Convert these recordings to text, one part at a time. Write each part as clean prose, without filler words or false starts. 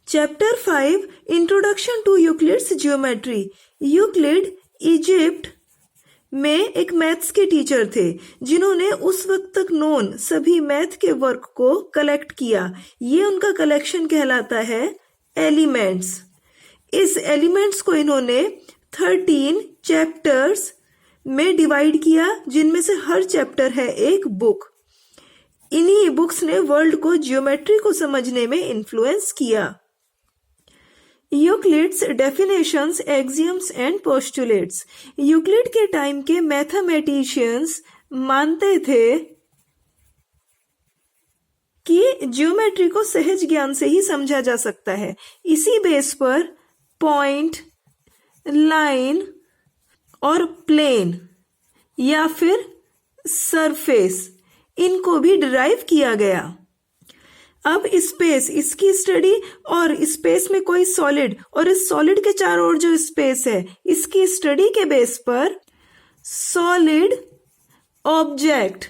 Chapter 5 introduction to Euclid's geometry. Euclid Egypt में एक maths के टीचर थे जिन्होंने उस वक्त तक नोन सभी मैथ के वर्क को कलेक्ट किया। ये उनका कलेक्शन कहलाता है एलिमेंट्स। इस एलिमेंट्स को इन्होंने 13 चैप्टर्स में डिवाइड किया, जिनमें से हर चैप्टर है एक बुक। इन्हीं बुक्स ने वर्ल्ड को ज्योमेट्री को समझने में इन्फ्लुएंस किया। Euclid's definitions, axioms and postulates. Euclid के टाइम के मैथमेटिशियंस मानते थे कि ज्योमेट्री को सहज ज्ञान से ही समझा जा सकता है। इसी बेस पर पॉइंट, लाइन और प्लेन या फिर सरफेस, इनको भी डिराइव किया गया। अब स्पेस, इसकी स्टडी और स्पेस में कोई सॉलिड और इस सॉलिड के चारों ओर जो स्पेस है, इसकी स्टडी के बेस पर सॉलिड ऑब्जेक्ट,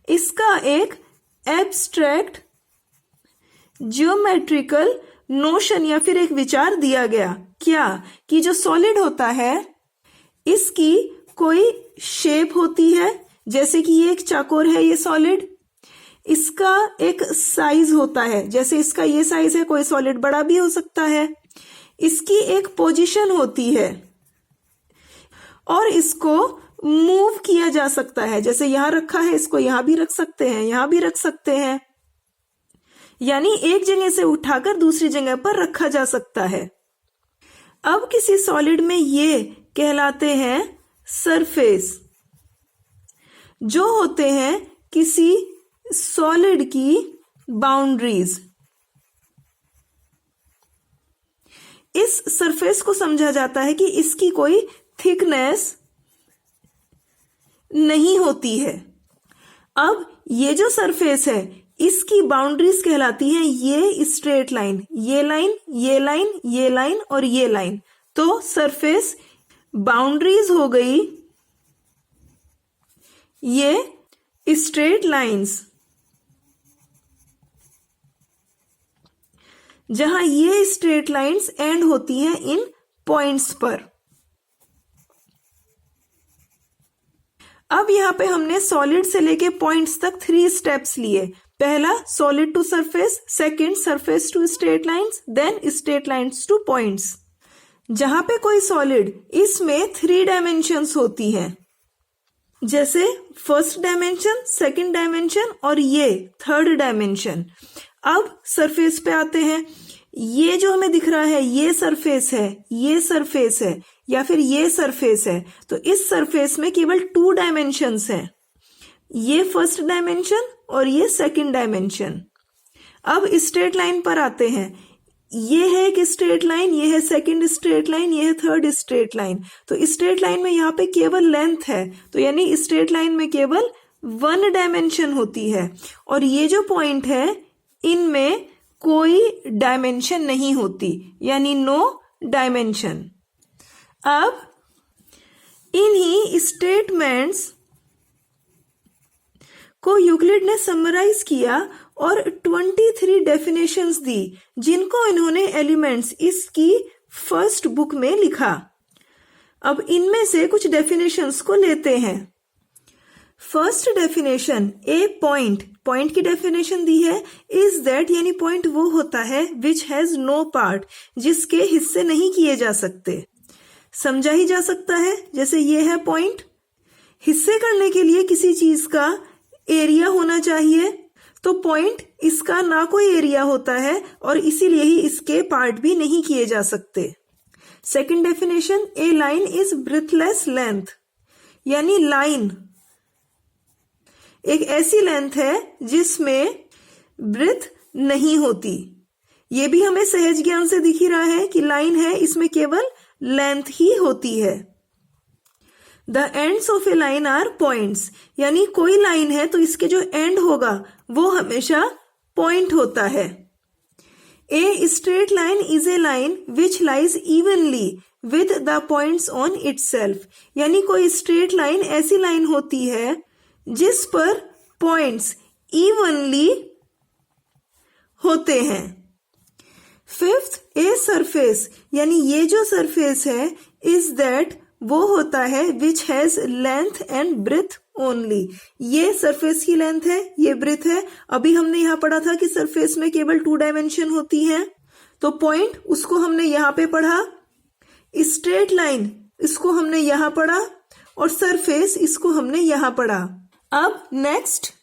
इसका एक एब्स्ट्रैक्ट ज्योमेट्रिकल नोशन या फिर एक विचार दिया गया। क्या कि जो सॉलिड होता है इसकी कोई शेप होती है, जैसे कि ये एक चाकोर है, ये सॉलिड। इसका एक साइज होता है, जैसे इसका ये साइज है, कोई सॉलिड बड़ा भी हो सकता है। इसकी एक पोजीशन होती है और इसको मूव किया जा सकता है, जैसे यहां रखा है, इसको यहां भी रख सकते हैं, यहां भी रख सकते हैं, यानी एक जगह से उठाकर दूसरी जगह पर रखा जा सकता है। अब किसी सॉलिड में ये कहलाते हैं सरफेस, जो होते हैं किसी सॉलिड की बाउंड्रीज। इस सरफेस को समझा जाता है कि इसकी कोई थिकनेस नहीं होती है। अब ये जो सरफेस है इसकी बाउंड्रीज कहलाती हैं ये स्ट्रेट लाइन, ये लाइन, ये लाइन, ये लाइन और ये लाइन। तो सरफेस बाउंड्रीज हो गई ये स्ट्रेट लाइंस, जहां ये स्ट्रेट लाइंस एंड होती हैं इन पॉइंट्स पर। अब यहां पे हमने सॉलिड से लेके पॉइंट्स तक 3 स्टेप्स लिए। पहला solid to surface, second surface to straight lines, then straight lines to points. जहां पे कोई सॉलिड, इसमें 3 डायमेंशंस होती हैं, जैसे फर्स्ट डायमेंशन, सेकंड डायमेंशन और ये थर्ड डायमेंशन। अब सरफेस पे आते हैं। ये जो हमें दिख रहा है ये सरफेस है, ये सरफेस है या फिर ये सरफेस है। तो इस सरफेस में केवल 2 डायमेंशंस हैं, ये फर्स्ट डायमेंशन और ये सेकंड डायमेंशन। अब स्ट्रेट लाइन पर आते हैं। ये है एक स्ट्रेट लाइन, ये है सेकंड स्ट्रेट लाइन, ये है थर्ड स्ट्रेट लाइन। तो स्ट्रेट लाइन में यहाँ पे केवल लेंथ है, तो यानी स्ट्रेट लाइन में केवल 1 डायमेंशन होती है। और ये जो पॉइंट है इनमें कोई डायमेंशन नहीं होती, यानी नो डायमेंशन। अब इन्हीं स्टेटमेंट्स को यूक्लिड ने समराइज किया और 23 डेफिनेशंस दी, जिनको इन्होंने एलिमेंट्स इसकी फर्स्ट बुक में लिखा। अब इनमें से कुछ डेफिनेशंस को लेते हैं। फर्स्ट डेफिनेशन, ए पॉइंट, पॉइंट की डेफिनेशन दी है इज दैट, यानी पॉइंट वो होता है विच हैज नो पार्ट, जिसके हिस्से नहीं किए जा सकते। समझा ही जा सकता है, जैसे ये है पॉइंट। हिस्से करने के लिए किसी चीज का एरिया होना चाहिए, तो पॉइंट इसका ना कोई एरिया होता है और इसीलिए ही इसके पार्ट भी नहीं किए जा सकते। Second definition, A line is breathless length, यानी लाइन एक ऐसी लेंथ है जिसमें ब्रेथ नहीं होती। ये भी हमें सहज ज्ञान से दिख ही रहा है कि लाइन है, इसमें केवल लेंथ ही होती है। The ends of a line are points, यानी कोई लाइन है तो इसके जो एंड होगा वो हमेशा पॉइंट होता है। ए straight line is a line which lies evenly with the points on itself, यानी कोई स्ट्रेट लाइन ऐसी लाइन होती है जिस पर पॉइंट्स इवनली होते हैं। फिफ्थ, ए सरफेस यानी ये जो सरफेस है इज दैट वो होता है which has length and breadth only. ये सरफेस की लेंथ है, ये ब्रेथ है। अभी हमने यहाँ पढ़ा था कि सरफेस में केवल 2 डायमेंशन होती है, तो पॉइंट उसको हमने यहाँ पे पढ़ा, स्ट्रेट लाइन इसको हमने यहाँ पढ़ा और सरफेस इसको हमने यहाँ पढ़ा। अब नेक्स्ट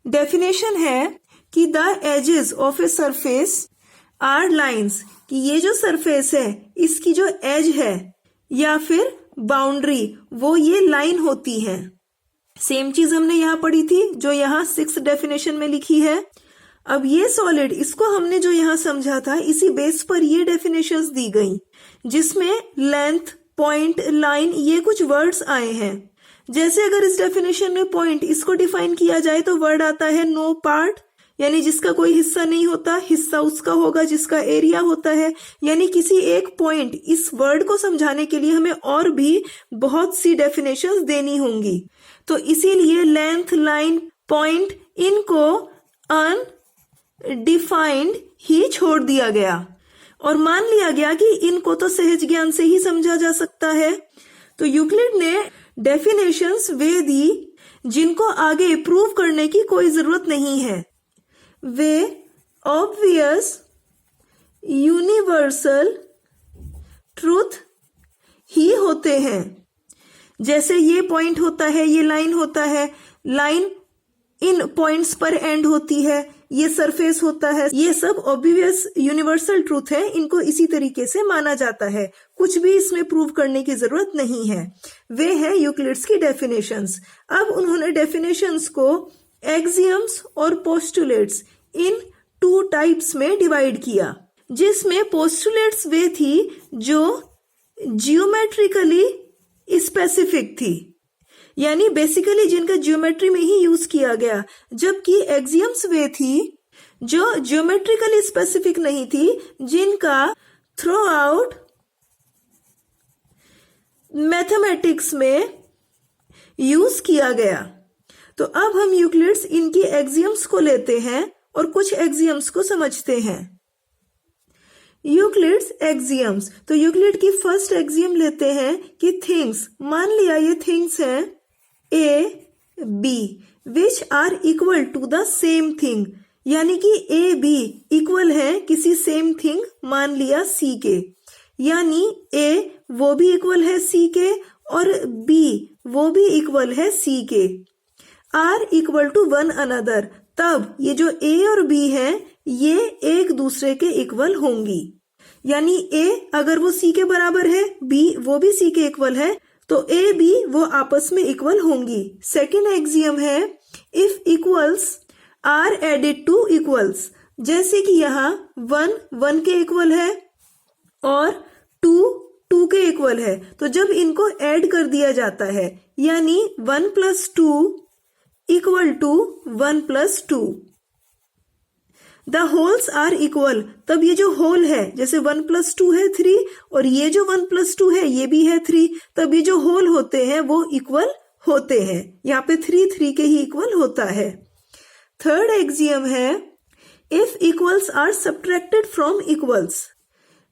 डेफिनेशन है कि the edges of a surface are lines, कि ये जो सरफेस है इसकी जो एज है या फिर बाउंड्री वो ये लाइन होती है। सेम चीज हमने यहाँ पढ़ी थी जो यहाँ 6th डेफिनेशन में लिखी है। अब ये सॉलिड, इसको हमने जो यहाँ समझा था इसी बेस पर ये डेफिनेशंस दी गई जिसमें लेंथ, पॉइंट, लाइन ये कुछ वर्ड्स आए हैं। जैसे अगर इस डेफिनेशन में पॉइंट इसको डिफाइन किया जाए तो वर्ड आता है नो पार्ट, यानी जिसका कोई हिस्सा नहीं होता, हिस्सा उसका होगा जिसका एरिया होता है। यानी किसी एक पॉइंट, इस वर्ड को समझाने के लिए हमें और भी बहुत सी डेफिनेशंस देनी होंगी। तो इसीलिए लेंथ, लाइन, पॉइंट इनको अनडिफाइंड ही छोड़ दिया गया और मान लिया गया कि इनको तो सहज ज्ञान से ही समझा जा सकता है। तो यूक्लिड ने डेफिनेशंस वे दी जिनको आगे प्रूव करने की कोई जरूरत नहीं है। वे ऑब्वियस यूनिवर्सल ट्रूथ ही होते हैं। जैसे ये पॉइंट होता है, ये लाइन होता है, लाइन इन पॉइंट्स पर एंड होती है, ये सरफेस होता है, ये सब ऑब्वियस यूनिवर्सल ट्रूथ है, इनको इसी तरीके से माना जाता है, कुछ भी इसमें प्रूव करने की जरूरत नहीं है। वे हैं यूक्लिड्स की डेफिनेशंस। अब उन्होंने डेफिनेशंस को एक्सियम्स और पोस्टुलेट्स इन 2 टाइप्स में डिवाइड किया, जिसमें पोस्टुलेट्स वे थी जो जियोमेट्रिकली स्पेसिफिक थी, यानी बेसिकली जिनका ज्योमेट्री में ही यूज किया गया, जबकि एक्सियम्स वे थी जो ज्योमेट्रिकली स्पेसिफिक नहीं थी, जिनका थ्रू आउट मैथमेटिक्स में यूज किया गया। तो अब हम यूक्लिड्स इनकी एक्सियम्स को लेते हैं और कुछ एक्सियम्स को समझते हैं। यूक्लिड्स एक्सियम्स, तो यूक्लिड की फर्स्ट एक्सियम लेते हैं कि थिंग्स, मान लिया ये थिंग्स हैं A B which are equal to the same thing, यानी कि ए बी इक्वल है किसी सेम थिंग, मान लिया सी के, यानी ए वो भी इक्वल है सी के और बी वो भी इक्वल है सी के, are equal to one another, तब ये जो ए और बी है ये एक दूसरे के इक्वल होंगी। यानी ए अगर वो सी के बराबर है, बी वो भी सी के इक्वल है, तो ए बी वो आपस में इक्वल होंगी। सेकेंड एक्सियम है if equals are added to equals, जैसे कि यहाँ 1 1 के इक्वल है और 2 2 के इक्वल है, तो जब इनको ऐड कर दिया जाता है यानी 1 + 2 equal to 1 + 2, the wholes are equal, तब ये जो होल है, जैसे 1 + 2 है 3 और ये जो 1 + 2 है ये भी है 3, तब ये जो होल होते हैं वो इक्वल होते हैं। यहाँ पे 3 3 के ही इक्वल होता है। थर्ड एक्सियम है if equals are subtracted from equals,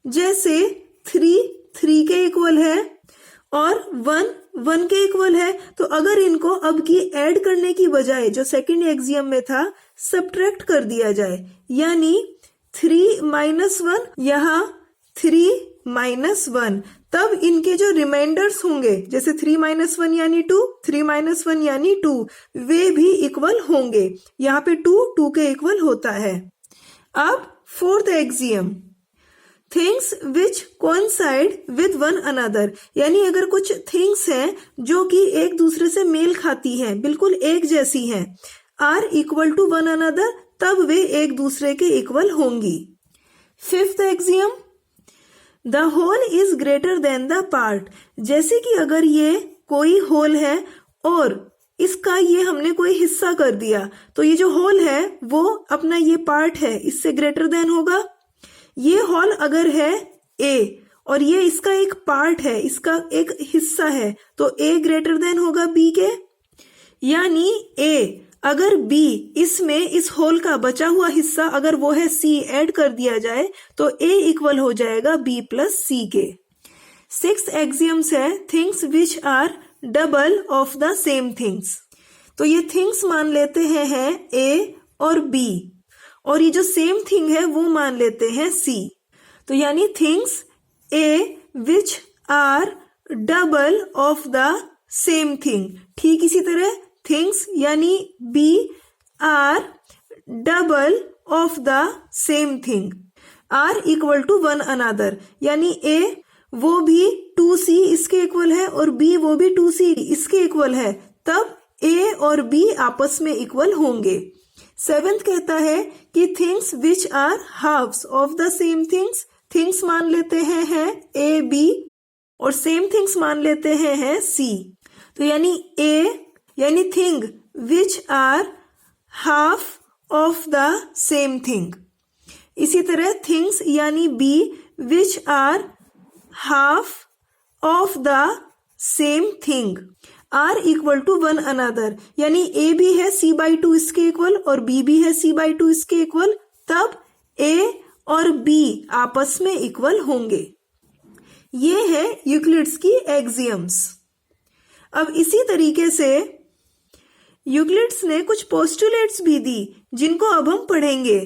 जैसे 3 3 के इक्वल है और 1 1 के इक्वल है, तो अगर इनको अब की ऐड करने की बजाय जो सेकंड एक्सियम में था सब्ट्रैक्ट कर दिया जाए, यानी 3 - 1 यहाँ 3 - 1, तब इनके जो रिमाइंडर्स होंगे, जैसे 3 - 1 यानी 2, 3 - 1 यानी 2, वे भी इक्वल होंगे। यहाँ पे 2 2 के इक्वल होता है। अब fourth axiom things which coincide with one another, यानी अगर कुछ थिंग्स हैं जो कि एक दूसरे से मेल खाती हैं, बिल्कुल एक जैसी हैं, are equal to one another, तब वे एक दूसरे के इक्वल होंगी। Fifth axiom the whole is greater than the part, जैसे कि अगर ये कोई होल है और इसका ये हमने कोई हिस्सा कर दिया, तो ये जो होल है वो अपना ये पार्ट है इससे ग्रेटर देन होगा। ये होल अगर है ए और ये इसका एक पार्ट है, इसका एक हिस्सा है, तो ए ग्रेटर देन होगा बी के, यानी ए अगर b इसमें इस होल का बचा हुआ हिस्सा अगर वो है c ऐड कर दिया जाए तो a इक्वल हो जाएगा b प्लस c के। 6 एक्सियम्स है things which are double of the same things. तो ये थिंग्स मान लेते हैं a और b और ये जो सेम थिंग है वो मान लेते हैं c। तो यानी things a which are double of the same thing. ठीक इसी तरह थिंग्स यानी b are double of the same thing are equal to one another, यानी a वो भी 2c इसके इक्वल है और b वो भी 2c इसके इक्वल है, तब a और b आपस में इक्वल होंगे। 7th कहता है कि things which are halves of the same things. Things मान लेते हैं a b और सेम थिंग्स मान लेते हैं c। तो यानी a यानी thing which are half of the same thing. इसी तरह थिंग्स यानी b which are half of the same thing are equal to one another, यानी a भी है c बाई 2 इसके इक्वल और b भी है c बाई 2 इसके इक्वल, तब a और b आपस में इक्वल होंगे। ये है यूक्लिड्स की एक्सियम्स। अब इसी तरीके से यूक्लिड्स ने कुछ पोस्टुलेट्स भी दी जिनको अब हम पढ़ेंगे।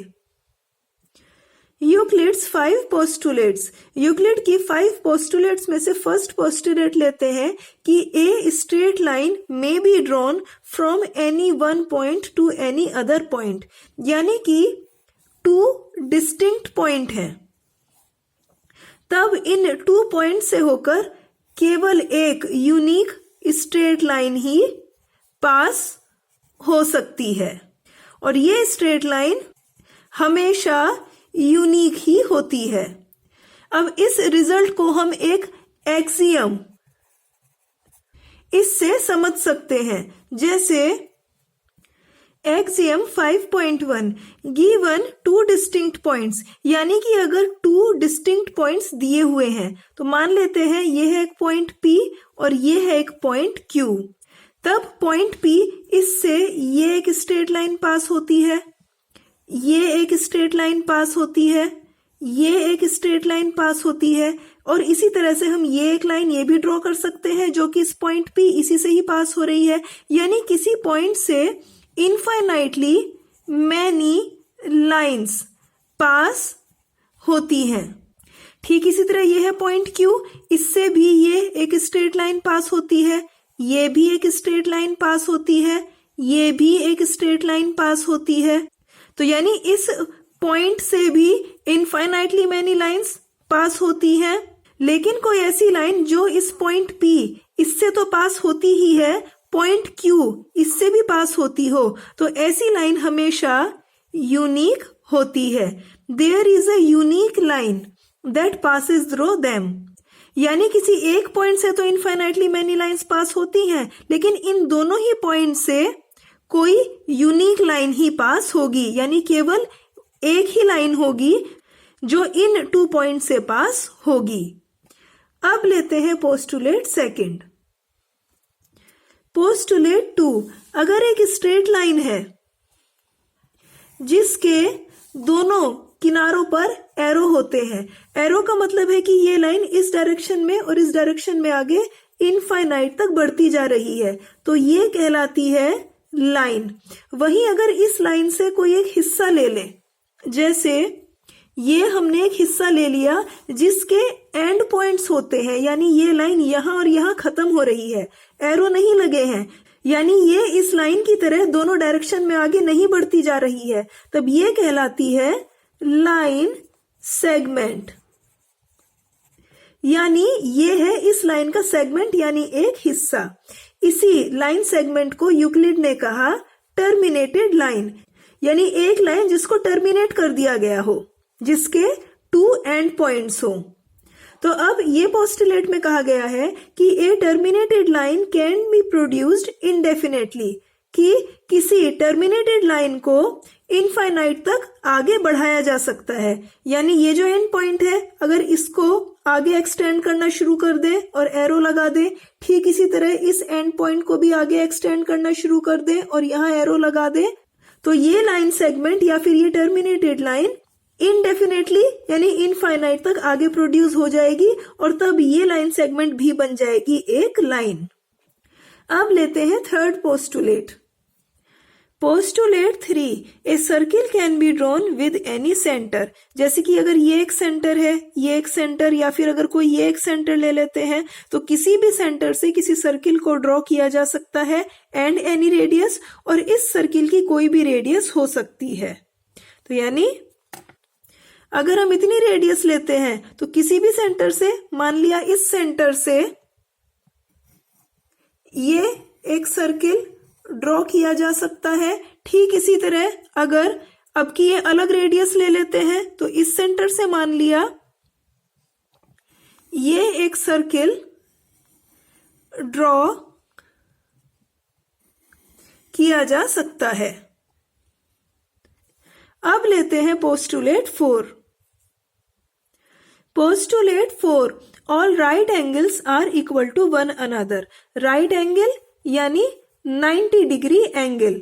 Euclid's 5 postulates. यूक्लिड की 5 पोस्टुलेट्स में से फर्स्ट पोस्टुलेट लेते हैं कि ए straight line may be drawn from any one point two any other point, यानी कि 2 डिस्टिंक्ट पॉइंट हैं। तब इन 2 पॉइंट से होकर केवल एक यूनिक स्ट्रेट लाइन ही पास हो सकती है और ये स्ट्रेट लाइन हमेशा यूनिक ही होती है। अब इस रिजल्ट को हम एक एक्सियम इससे समझ सकते हैं, जैसे एक्सियम 5.1 गिवन 2 डिस्टिंक्ट पॉइंट्स, यानी कि अगर 2 डिस्टिंक्ट पॉइंट्स दिए हुए हैं तो मान लेते हैं ये है एक पॉइंट P और ये है एक पॉइंट Q। तब पॉइंट P इससे ये एक स्ट्रेट लाइन पास होती है, ये एक स्ट्रेट लाइन पास होती है, ये एक स्ट्रेट लाइन पास होती है और इसी तरह से हम ये एक लाइन ये भी ड्रॉ कर सकते हैं जो कि इस पॉइंट P इसी से ही पास हो रही है। यानी किसी पॉइंट से इनफाइनाइटली मैनी लाइंस पास होती हैं। ठीक इसी तरह ये है पॉइंट Q, इससे भी ये एक स्ट्रेट लाइन पास होती है, ये भी एक स्ट्रेट लाइन पास होती है, ये भी एक स्ट्रेट लाइन पास होती है। तो यानी इस पॉइंट से भी इनफाइनाइटली मैनी लाइंस पास होती हैं, लेकिन कोई ऐसी लाइन जो इस पॉइंट P इससे तो पास होती ही है, पॉइंट Q इससे भी पास होती हो, तो ऐसी लाइन हमेशा यूनिक होती है। There is a unique line that passes through them, यानी किसी एक पॉइंट से तो इनफाइनाइटली मैनी लाइंस पास होती हैं, लेकिन इन दोनों ही पॉइंट से कोई यूनिक लाइन ही पास होगी, यानी केवल एक ही लाइन होगी जो इन 2 पॉइंट से पास होगी। अब लेते हैं पोस्टुलेट सेकंड। पोस्टुलेट 2, अगर एक स्ट्रेट लाइन है जिसके दोनों किनारों पर एरो होते हैं, एरो का मतलब है कि ये लाइन इस डायरेक्शन में और इस डायरेक्शन में आगे इनफाइनाइट तक बढ़ती जा रही है, तो ये कहलाती है लाइन। वहीं अगर इस लाइन से कोई एक हिस्सा ले ले, जैसे ये हमने एक हिस्सा ले लिया जिसके एंड पॉइंट्स होते हैं, यानी ये लाइन यहां और यहां खत्म हो रही है, एरो नहीं लगे हैं, यानी ये इस लाइन की तरह दोनों डायरेक्शन में आगे नहीं बढ़ती जा रही है, तब ये कहलाती है लाइन सेगमेंट। यानी ये है इस लाइन का सेगमेंट, यानी एक हिस्सा। इसी लाइन सेगमेंट को यूक्लिड ने कहा टर्मिनेटेड लाइन, यानी एक लाइन जिसको टर्मिनेट कर दिया गया हो, जिसके 2 एंड पॉइंट्स हो। तो अब ये पोस्टुलेट में कहा गया है कि a terminated line can be produced indefinitely, कि किसी टर्मिनेटेड लाइन को इनफाइनाइट तक आगे बढ़ाया जा सकता है। यानी ये जो एंड पॉइंट है, अगर इसको आगे एक्सटेंड करना शुरू कर दे और एरो लगा दे, ठीक इसी तरह इस एंड पॉइंट को भी आगे एक्सटेंड करना शुरू कर दे और यहाँ एरो लगा दे, तो ये लाइन सेगमेंट या फिर ये टर्मिनेटेड लाइन इनडेफिनेटली यानी इनफाइनाइट तक आगे प्रोड्यूस हो जाएगी और तब ये लाइन सेगमेंट भी बन जाएगी एक लाइन। अब लेते हैं third postulate. Postulate 3, a circle can be drawn with any centre. जैसे कि अगर ये एक सेंटर है, ये एक सेंटर, या फिर अगर कोई ये एक सेंटर ले लेते हैं तो किसी भी सेंटर से किसी सर्किल को ड्रॉ किया जा सकता है एंड एनी रेडियस, और इस सर्किल की कोई भी रेडियस हो सकती है। तो यानी अगर हम इतनी रेडियस लेते हैं तो किसी भी सेंटर से, मान लिया इस सेंटर से ये एक सर्किल ड्रॉ किया जा सकता है। ठीक इसी तरह अगर अब की ये अलग रेडियस ले लेते हैं तो इस सेंटर से मान लिया ये एक सर्किल ड्रॉ किया जा सकता है। अब लेते हैं postulate 4। Postulate 4, all right angles are equal to one another. Right angle यानी 90 डिग्री एंगल।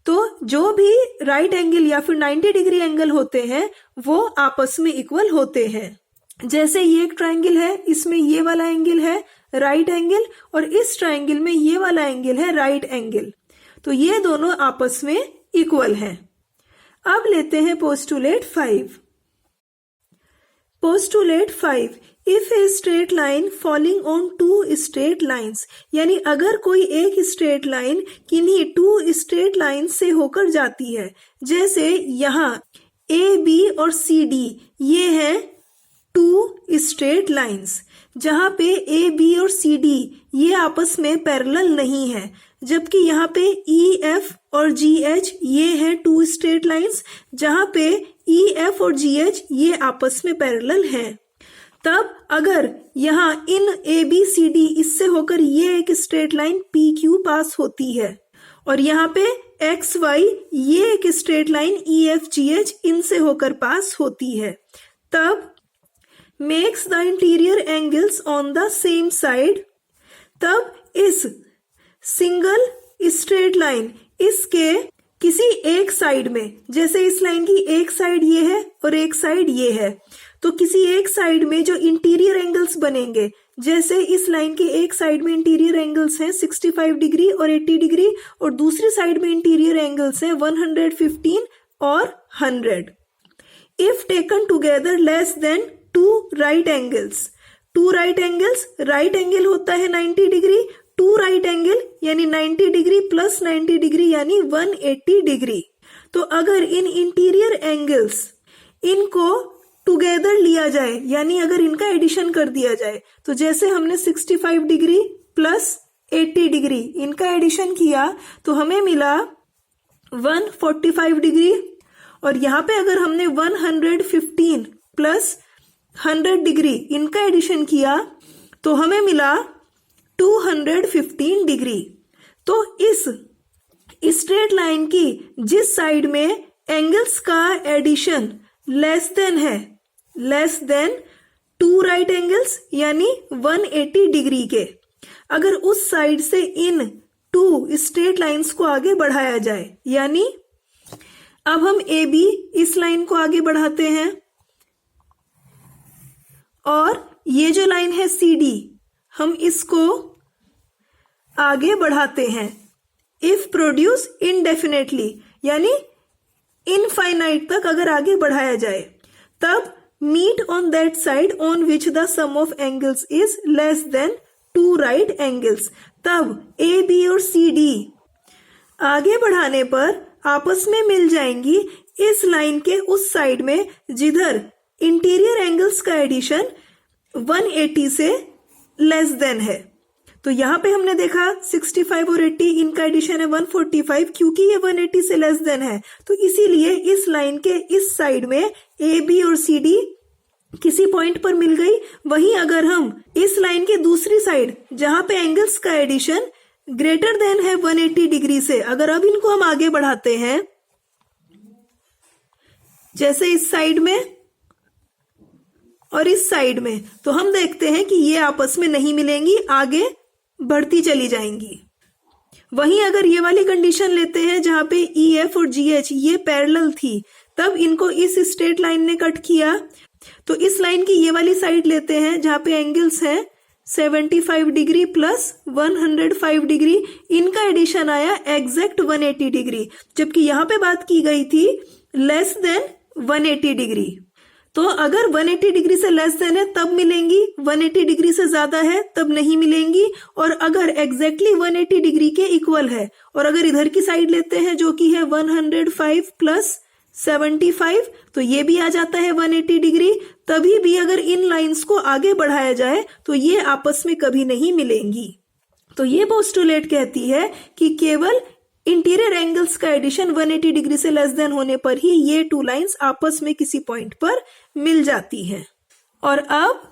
तो जो भी राइट एंगल या फिर 90 डिग्री एंगल होते हैं वो आपस में इक्वल होते हैं। जैसे ये एक ट्रायंगल है, इसमें ये वाला एंगल है राइट एंगल और इस ट्रायंगल में ये वाला एंगल है राइट एंगल, तो ये दोनों आपस में इक्वल हैं। अब लेते हैं postulate 5। Postulate 5, if a straight line falling on two straight lines, यानी अगर कोई एक स्ट्रेट लाइन किन्हीं टू स्ट्रेट लाइन से होकर जाती है, जैसे यहाँ ए बी और सी डी ये है टू स्ट्रेट लाइन्स, जहां पे ए बी और सी डी ये आपस में पैरेलल नहीं है, जबकि यहाँ पे ई एफ और जी एच ये है टू स्ट्रेट लाइन्स, जहां पे ई एफ और जी एच ये आपस में पैरेलल हैं। तब अगर यहाँ इन ए बी सी डी इससे होकर ये एक straight line P Q pass होती है और यहाँ पे एक्स वाई ये एक straight line E F G H इनसे होकर पास होती है, तब makes the interior angles on the same side, तब इस सिंगल स्ट्रेट लाइन इसके किसी एक साइड में, जैसे इस लाइन की एक साइड ये है और एक साइड ये है, तो किसी एक साइड में जो इंटीरियर एंगल्स बनेंगे, जैसे इस लाइन के एक साइड में इंटीरियर एंगल्स हैं 65 डिग्री और 80 डिग्री और दूसरी साइड में इंटीरियर एंगल्स हैं 115 और 100। If taken together less than two right angles, two right angles, right angle होता है 90 डिग्री, टू राइट एंगल यानी 90 डिग्री प्लस 90 डिग्री यानी 180 डिग्री। तो अगर इन इंटीरियर एंगल्स इनको टुगेदर लिया जाए, यानी अगर इनका एडिशन कर दिया जाए, तो जैसे हमने 65 डिग्री प्लस 80 डिग्री इनका एडिशन किया तो हमें मिला 145 डिग्री, और यहाँ पे अगर हमने 115 प्लस 100 डिग्री इनका एडिशन किया तो हमें मिला 215 डिग्री। तो इस स्ट्रेट लाइन की जिस साइड में एंगल्स का एडिशन लेस देन है, less than two right angles यानी 180 डिग्री के, अगर उस साइड से इन टू स्ट्रेट लाइंस को आगे बढ़ाया जाए, यानी अब हम ए बी इस लाइन को आगे बढ़ाते हैं और ये जो लाइन है सी डी हम इसको आगे बढ़ाते हैं, इफ प्रोड्यूस इनडेफिनेटली यानी इनफाइनाइट तक अगर आगे बढ़ाया जाए, तब meet on that side on which the sum of angles is less than two right angles, तब ए बी और सी डी आगे बढ़ाने पर आपस में मिल जाएंगी इस लाइन के उस साइड में जिधर इंटीरियर एंगल्स का एडिशन 180 से लेस देन है। तो यहाँ पे हमने देखा 65 और 80 इनका एडिशन है 145, क्योंकि ये 180 से लेस देन है तो इसीलिए इस लाइन के इस साइड में ए बी और सी डी किसी पॉइंट पर मिल गई। वहीं अगर हम इस लाइन के दूसरी साइड जहां पे एंगल्स का एडिशन ग्रेटर देन है 180 डिग्री से। अगर अब इनको हम आगे बढ़ाते हैं, जैसे इस साइड में और इस साइड में, तो हम देखते हैं कि ये आपस में नहीं मिलेंगी, आगे बढ़ती चली जाएंगी। वहीं अगर ये वाली कंडीशन लेते हैं जहां पे EF और GH ये पैरेलल थी, तब इनको इस स्ट्रेट लाइन ने कट किया, तो इस लाइन की ये वाली साइड लेते हैं जहां पे एंगल्स हैं 75 डिग्री प्लस 105 डिग्री, इनका एडिशन आया एग्जैक्ट 180 डिग्री, जबकि यहां पे बात की गई थी लेस देन 180 डिग्री। तो अगर 180 डिग्री से लेस देन है तब मिलेंगी, 180 डिग्री से ज्यादा है तब नहीं मिलेंगी, और अगर एग्जैक्टली 180 डिग्री के इक्वल है, और अगर इधर की साइड लेते हैं जो कि है 105 प्लस 75, तो ये भी आ जाता है 180 डिग्री, तभी भी अगर इन लाइंस को आगे बढ़ाया जाए तो ये आपस में कभी नहीं मिलेंगी। तो ये पोस्टुलेट कहती है कि केवल इंटीरियर एंगल्स का एडिशन 180 डिग्री से लेस देन होने पर ही ये टू लाइंस आपस में किसी पॉइंट पर मिल जाती हैं। और अब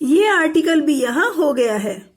ये आर्टिकल भी यहां हो गया है।